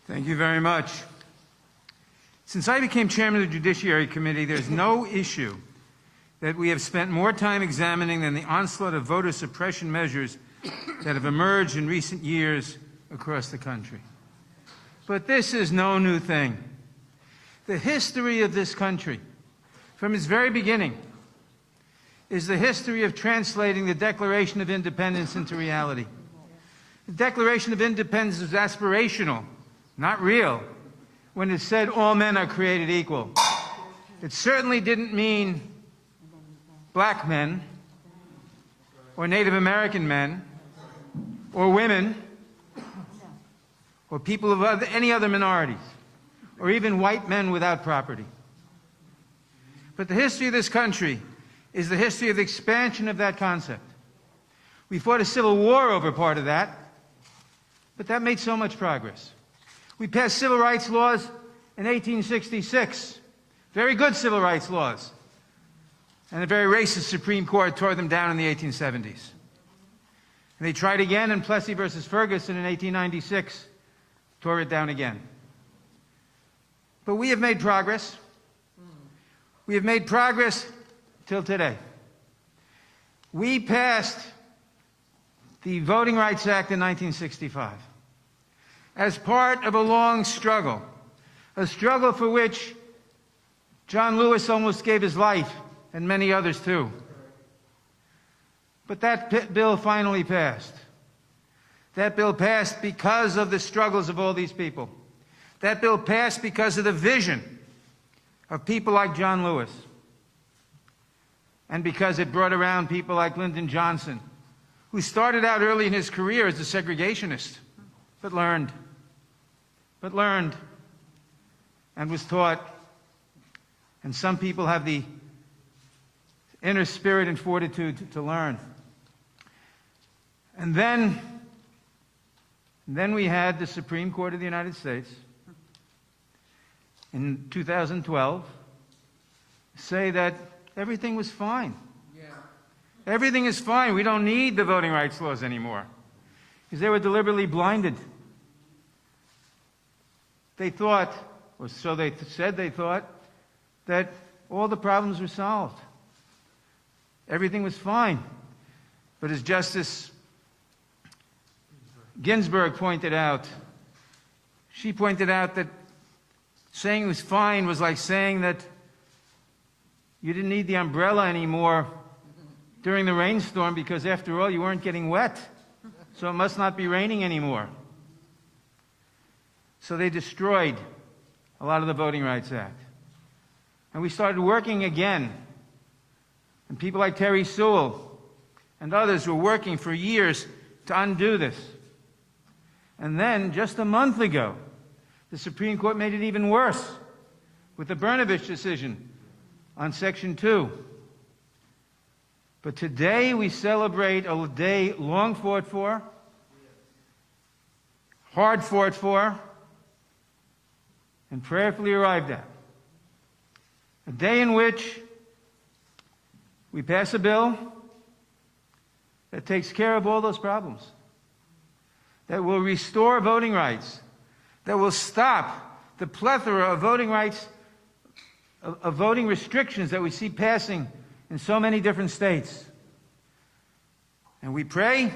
Thank you very much. Since I became chairman of the Judiciary Committee, there's no issue that we have spent more time examining than the onslaught of voter suppression measures that have emerged in recent years across the country. But this is no new thing. The history of this country, from its very beginning, is the history of translating the Declaration of Independence into reality. The Declaration of Independence was aspirational, not real, when it said all men are created equal. It certainly didn't mean black men, or Native American men, or women, or people of any other minorities, or even white men without property. But the history of this country is the history of the expansion of that concept. We fought a civil war over part of that, but that made so much progress. We passed civil rights laws in 1866, very good civil rights laws, and a very racist Supreme Court tore them down in the 1870s. And they tried again in Plessy versus Ferguson in 1896, tore it down again. But we have made progress. We have made progress till today. We passed the Voting Rights Act in 1965 as part of a long struggle, a struggle for which John Lewis almost gave his life, and many others too. But that bill finally passed. That bill passed because of the struggles of all these people. That bill passed because of the vision of people like John Lewis, and because it brought around people like Lyndon Johnson, who started out early in his career as a segregationist, but learned, and was taught. And some people have the inner spirit and fortitude to learn. And then we had the Supreme Court of the United States in 2012 say that everything was fine. Yeah. Everything is fine. We don't need the voting rights laws anymore, because they were deliberately blinded. They thought, or so they said they thought, that all the problems were solved. Everything was fine. But as Justice Ginsburg pointed out, she pointed out that saying it was fine was like saying that you didn't need the umbrella anymore during the rainstorm because, after all, you weren't getting wet, so it must not be raining anymore. So they destroyed a lot of the Voting Rights Act. And we started working again. And people like Terry Sewell and others were working for years to undo this. And then, just a month ago, the Supreme Court made it even worse with the Brnovich decision on Section 2. But today we celebrate a day long fought for, hard fought for, and prayerfully arrived at. A day in which we pass a bill that takes care of all those problems, that will restore voting rights, that will stop the plethora of voting rights, of voting restrictions that we see passing in so many different states. And we pray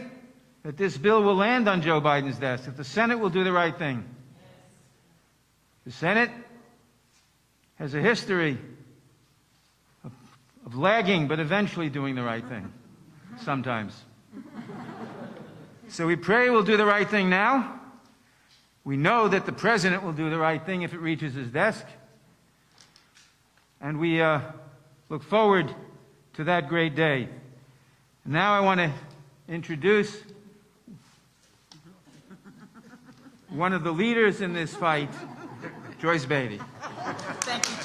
that this bill will land on Joe Biden's desk, that the Senate will do the right thing. The Senate has a history of lagging, but eventually doing the right thing, sometimes. So we pray we'll do the right thing now. We know that the President will do the right thing if it reaches his desk. And we look forward to that great day. Now I want to introduce one of the leaders in this fight, Joyce Beatty. Thank you.